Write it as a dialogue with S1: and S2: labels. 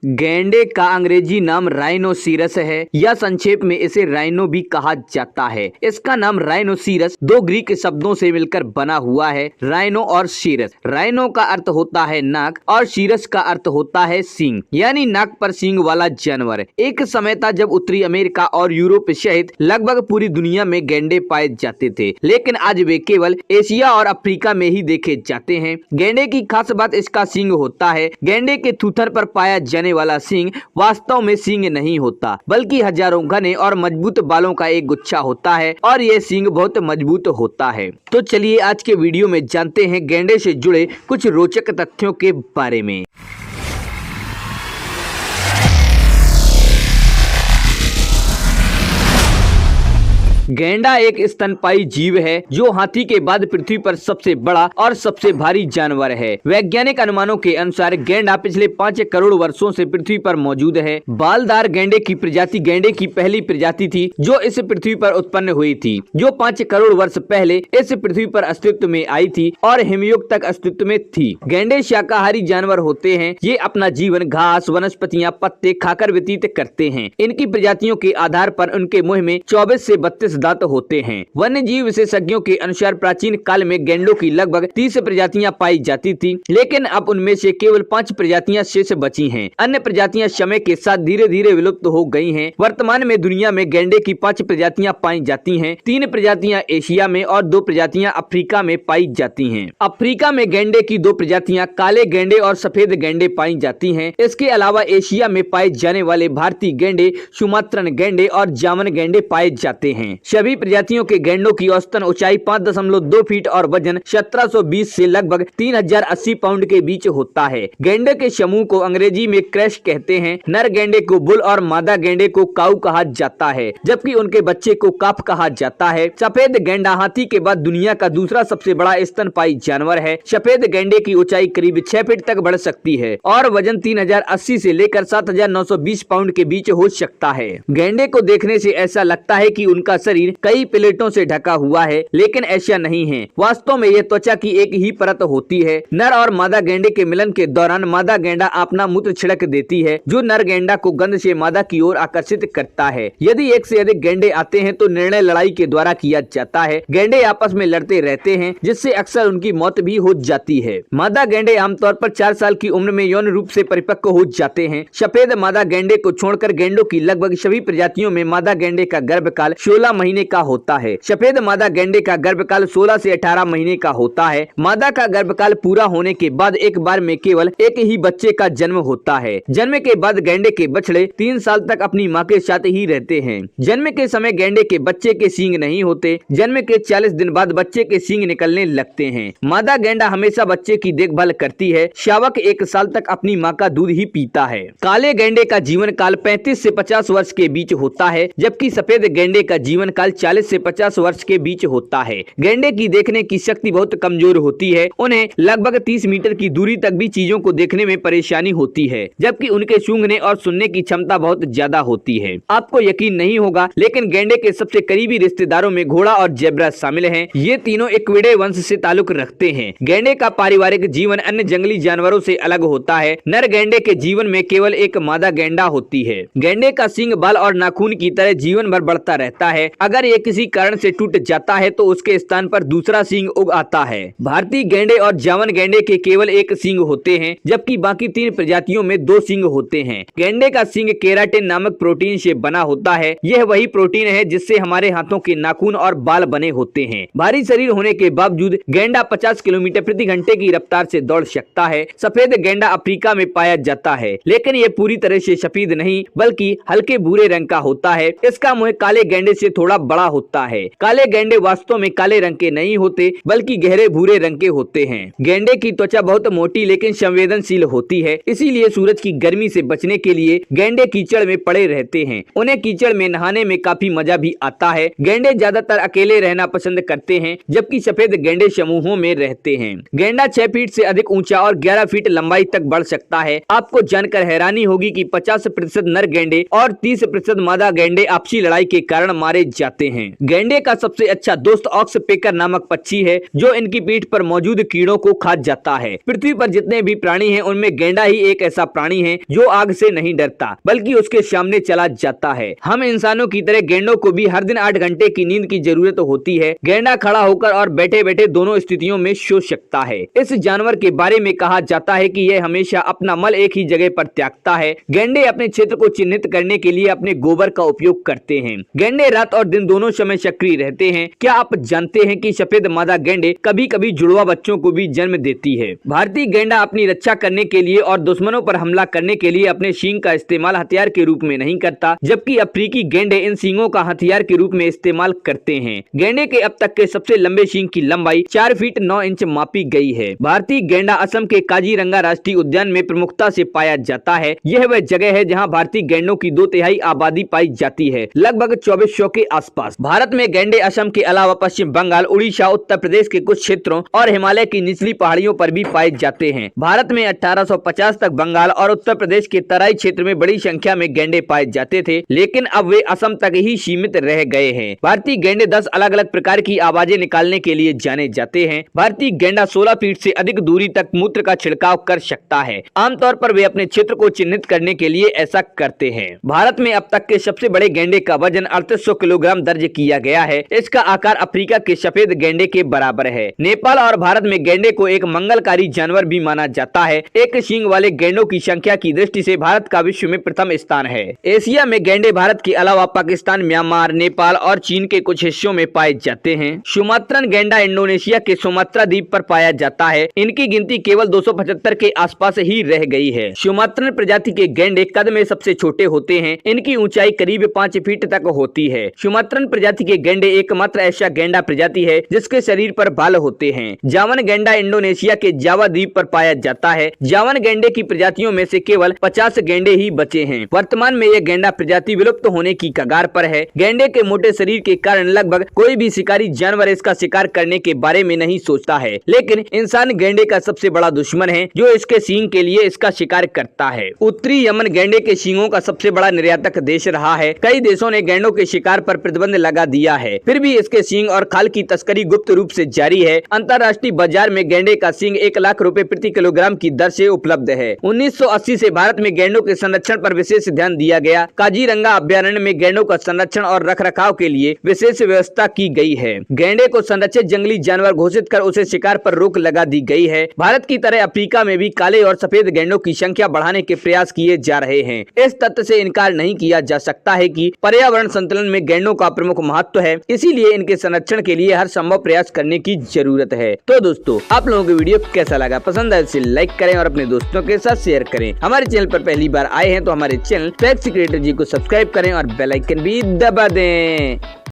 S1: गैंडे का अंग्रेजी नाम राइनोसिरस है या संक्षेप में इसे राइनो भी कहा जाता है। इसका नाम राइनोसिरस दो ग्रीक शब्दों से मिलकर बना हुआ है, राइनो और सीरस। राइनो का अर्थ होता है नाक और सीरस का अर्थ होता है सींग, यानी नाक पर सींग वाला जानवर। एक समय था जब उत्तरी अमेरिका और यूरोप सहित लगभग पूरी दुनिया में गैंडे पाए जाते थे, लेकिन आज वे केवल एशिया और अफ्रीका में ही देखे जाते हैं। गैंडे की खास बात इसका सींग होता है। गैंडे के थूथर पर पाया जाने वाला सींग वास्तव में सींग नहीं होता, बल्कि हजारों घने और मजबूत बालों का एक गुच्छा होता है और ये सींग बहुत मजबूत होता है। तो चलिए आज के वीडियो में जानते हैं गैंडे से जुड़े कुछ रोचक तथ्यों के बारे में। गैंडा एक स्तनपायी जीव है जो हाथी के बाद पृथ्वी पर सबसे बड़ा और सबसे भारी जानवर है। वैज्ञानिक अनुमानों के अनुसार गैंडा पिछले 5 करोड़ वर्षों से पृथ्वी पर मौजूद है। बालदार गैंडे की प्रजाति गैंडे की पहली प्रजाति थी जो इस पृथ्वी पर उत्पन्न हुई थी, जो 5 करोड़ वर्ष पहले इस पृथ्वी पर अस्तित्व में आई थी और हिमयुग तक अस्तित्व में थी। गैंडे शाकाहारी जानवर होते हैं। ये अपना जीवन घास, वनस्पतियां, पत्ते खाकर व्यतीत करते हैं। इनकी प्रजातियों के आधार पर उनके मुंह में 24 से 32 दांत होते हैं। वन्य जीव विशेषज्ञों के अनुसार प्राचीन काल में गैंडों की लगभग 30 प्रजातियां पाई जाती थी, लेकिन अब उनमें से केवल 5 प्रजातियां शेष बची हैं। अन्य प्रजातियां समय के साथ धीरे धीरे विलुप्त हो गई हैं। वर्तमान में दुनिया में गैंडे की 5 प्रजातियां पाई जाती हैं। 3 प्रजातियां एशिया में और 2 प्रजातियां अफ्रीका में पाई जाती हैं। अफ्रीका में गैंडे की 2 प्रजातियां काले गैंडे और सफेद गैंडे पाई जाती हैं। इसके अलावा एशिया में पाए जाने वाले भारतीय गैंडे, सुमात्रन गैंडे और जामन गैंडे पाए जाते हैं। सभी प्रजातियों के गैंडों की औसतन ऊंचाई 5.2 फीट और वजन 1720 से लगभग 3080 पाउंड के बीच होता है। गैंडे के समूह को अंग्रेजी में क्रैश कहते हैं। नर गैंडे को बुल और मादा गैंडे को काऊ कहा जाता है, जबकि उनके बच्चे को काफ कहा जाता है। सफेद गैंडा हाथी के बाद दुनिया का दूसरा सबसे बड़ा स्तनपायी जानवर है। सफेद गैंडे की ऊंचाई करीब 6 फीट तक बढ़ सकती है और वजन 3080 से लेकर 7920 पाउंड के बीच हो सकता है। गैंडे को देखने से ऐसा लगता है कि उनका शरीर कई प्लेटों से ढका हुआ है, लेकिन ऐसा नहीं है। वास्तव में यह त्वचा की एक ही परत होती है। नर और मादा गैंडे के मिलन के दौरान मादा गैंडा अपना मूत्र छिड़क देती है, जो नर गैंडा को गंध से मादा की ओर आकर्षित करता है। यदि एक से अधिक गैंडे आते हैं तो निर्णय लड़ाई के द्वारा किया जाता है। गैंडे आपस में लड़ते रहते हैं, जिससे अक्सर उनकी मौत भी हो जाती है। मादा गैंडे आमतौर पर 4 साल की उम्र में यौन रूप से परिपक्व हो जाते हैं। सफेद मादा गैंडे को छोड़कर गैंडों की लगभग सभी प्रजातियों में मादा गैंडे का गर्भकाल 16 महीने का होता है। सफेद मादा गैंडे का गर्भकाल 16 से 18 महीने का होता है। मादा का गर्भकाल पूरा होने के बाद एक बार में केवल एक ही बच्चे का जन्म होता है। जन्म के बाद गैंडे के बछड़े 3 साल तक अपनी मां के साथ ही रहते हैं। जन्म के समय गैंडे के बच्चे के सींग नहीं होते। जन्म के 40 दिन बाद बच्चे के सींग निकलने लगते हैं। मादा गैंडा हमेशा बच्चे की देखभाल करती है। शावक 1 साल तक अपनी मां का दूध ही पीता है। काले गैंडे का जीवन काल 35 से 50 वर्ष के बीच होता है, जबकि सफेद गैंडे का जीवन काल 40 से 50 वर्ष के बीच होता है। गैंडे की देखने की शक्ति बहुत कमजोर होती है। उन्हें लगभग 30 मीटर की दूरी तक भी चीजों को देखने में परेशानी होती है, जबकि उनके सूंघने और सुनने की क्षमता बहुत ज्यादा होती है। आपको यकीन नहीं होगा, लेकिन गैंडे के सबसे करीबी रिश्तेदारों में घोड़ा और जेब्रा शामिल हैं। ये तीनों इक्विडे वंश से ताल्लुक रखते हैं। गैंडे का पारिवारिक जीवन अन्य जंगली जानवरों से अलग होता है। नर गैंडे के जीवन में केवल एक मादा गैंडा होती है। गैंडे का सींग बाल और नाखून की तरह जीवन भर बढ़ता रहता है। अगर ये किसी कारण से टूट जाता है तो उसके स्थान पर दूसरा सींग उग आता है। भारतीय गैंडे और जावन गैंडे के केवल एक सींग होते हैं, जबकि बाकी 3 प्रजातियों में 2 सींग होते हैं। गैंडे का सींग केराटिन नामक प्रोटीन से बना होता है। यह वही प्रोटीन है जिससे हमारे हाथों के नाखून और बाल बने होते हैं। भारी शरीर होने के बावजूद गैंडा 50 किलोमीटर प्रति घंटे की रफ्तार से दौड़ सकता है। सफेद गैंडा अफ्रीका में पाया जाता है, लेकिन यह पूरी तरह से सफेद नहीं बल्कि हल्के भूरे रंग का होता है। इसका मुंह काले गैंडे से थोड़ा बड़ा होता है। काले गैंडे वास्तव में काले रंग के नहीं होते, बल्कि गहरे भूरे रंग के होते हैं। गैंडे की त्वचा बहुत मोटी लेकिन संवेदनशील होती है, इसीलिए सूरज की गर्मी से बचने के लिए गैंडे कीचड़ में पड़े रहते हैं। उन्हें कीचड़ में नहाने में काफी मजा भी आता है। गैंडे ज्यादातर अकेले रहना पसंद करते हैं, जबकि सफेद गैंडे समूहों में रहते हैं। गैंडा 6 फीट से अधिक ऊंचा और 11 फीट लंबाई तक बढ़ सकता है। आपको जानकर हैरानी होगी कि 50% नर गैंडे और 30% मादा गैंडे आपसी लड़ाई के कारण मारे जाते जाते हैं। गैंडे का सबसे अच्छा दोस्त ऑक्सपेकर नामक पक्षी है जो इनकी पीठ पर मौजूद कीड़ों को खा जाता है। पृथ्वी पर जितने भी प्राणी हैं उनमें गैंडा ही एक ऐसा प्राणी है जो आग से नहीं डरता बल्कि उसके सामने चला जाता है। हम इंसानों की तरह गैंडों को भी हर दिन 8 घंटे की नींद की जरूरत होती है। गैंडा खड़ा होकर और बैठे बैठे दोनों स्थितियों में सो सकता है। इस जानवर के बारे में कहा जाता है कि यह हमेशा अपना मल एक ही जगह पर त्यागता है। गैंडे अपने क्षेत्र को चिन्हित करने के लिए अपने गोबर का उपयोग करते हैं। गैंडे रात और दिन दोनों समय सक्रिय रहते हैं। क्या आप जानते हैं कि सफेद मादा गैंडे कभी कभी जुड़वा बच्चों को भी जन्म देती है। भारतीय गैंडा अपनी रक्षा करने के लिए और दुश्मनों पर हमला करने के लिए अपने सींग का इस्तेमाल हथियार के रूप में नहीं करता, जबकि अफ्रीकी गैंडे इन सींगों का हथियार के रूप में इस्तेमाल करते हैं। गैंडे के अब तक के सबसे लंबे सींग की लंबाई 4 फीट 9 इंच मापी गई है। भारतीय गैंडा असम के काजीरंगा राष्ट्रीय उद्यान में प्रमुखता से पाया जाता है। यह वह जगह है जहां भारतीय गैंडों की 2/3 आबादी पाई जाती है, लगभग 2400 के आसपास। भारत में गैंडे असम के अलावा पश्चिम बंगाल, उड़ीसा, उत्तर प्रदेश के कुछ क्षेत्रों और हिमालय की निचली पहाड़ियों पर भी पाए जाते हैं। भारत में 1850 तक बंगाल और उत्तर प्रदेश के तराई क्षेत्र में बड़ी संख्या में गैंडे पाए जाते थे, लेकिन अब वे असम तक ही सीमित रह गए हैं। भारतीय गैंडे 10 अलग अलग प्रकार की आवाजें निकालने के लिए जाने जाते हैं। भारतीय गैंडा 16 फीट से अधिक दूरी तक मूत्र का छिड़काव कर सकता है। आमतौर पर वे अपने क्षेत्र को चिन्हित करने के लिए ऐसा करते हैं। भारत में अब तक के सबसे बड़े गैंडे का वजन 3800 किलोग्राम दर्ज किया गया है। इसका आकार अफ्रीका के सफेद गैंडे के बराबर है। नेपाल और भारत में गैंडे को एक मंगलकारी जानवर भी माना जाता है। एक सींग वाले गैंडों की संख्या की दृष्टि से भारत का विश्व में प्रथम स्थान है। एशिया में गैंडे भारत के अलावा पाकिस्तान, म्यांमार, नेपाल और चीन के कुछ हिस्सों में पाए जाते हैं। सुमात्रन गैंडा इंडोनेशिया के सुमात्रा द्वीप पर पाया जाता है। इनकी गिनती केवल 275 के आसपास ही रह गई है। सुमात्रन प्रजाति के गैंडे कद में सबसे छोटे होते हैं। इनकी ऊंचाई करीब 5 फीट तक होती है। सुमात्रन प्रजाति के गैंडे एकमात्र ऐसा गैंडा प्रजाति है जिसके शरीर पर बाल होते हैं। जावन गैंडा इंडोनेशिया के जावा द्वीप पर पाया जाता है। जावन गैंडे की प्रजातियों में से केवल 50 गैंडे ही बचे हैं। वर्तमान में यह गैंडा प्रजाति विलुप्त होने की कगार पर है। गैंडे के मोटे शरीर के कारण लगभग कोई भी शिकारी जानवर इसका शिकार करने के बारे में नहीं सोचता है, लेकिन इंसान गैंडे का सबसे बड़ा दुश्मन है जो इसके सींग के लिए इसका शिकार करता है। उत्तरी यमन गैंडे के सींगों का सबसे बड़ा निर्यातक देश रहा है। कई देशों ने गैंडों के शिकार पर प्रतिबंध लगा दिया है, फिर भी इसके सींग और खाल की तस्करी गुप्त रूप से जारी है। अंतर्राष्ट्रीय बाजार में गैंडे का सींग 1 लाख रुपए प्रति किलोग्राम की दर से उपलब्ध है। 1980 से भारत में गैंडों के संरक्षण पर विशेष ध्यान दिया गया। काजीरंगा अभ्यारण्य में गैंडों का संरक्षण और रखरखाव के लिए विशेष व्यवस्था की गई है। गैंडे को संरक्षित जंगली जानवर घोषित कर उसे शिकार पर रोक लगा दी गई है। भारत की तरह अफ्रीका में भी काले और सफेद गैंडों की संख्या बढ़ाने के प्रयास किए जा रहे हैं। इस तथ्य से इनकार नहीं किया जा सकता है कि पर्यावरण संतुलन में गैंडों का प्रमुख महत्व है, इसीलिए इनके संरक्षण के लिए हर संभव प्रयास करने की जरूरत है। तो दोस्तों, आप लोगों को वीडियो कैसा लगा? पसंद आए तो लाइक करें और अपने दोस्तों के साथ शेयर करें। हमारे चैनल पर पहली बार आए हैं तो हमारे चैनल फैक्ट्स क्रिएटर जी को सब्सक्राइब करें और बेल आइकन भी दबा दें।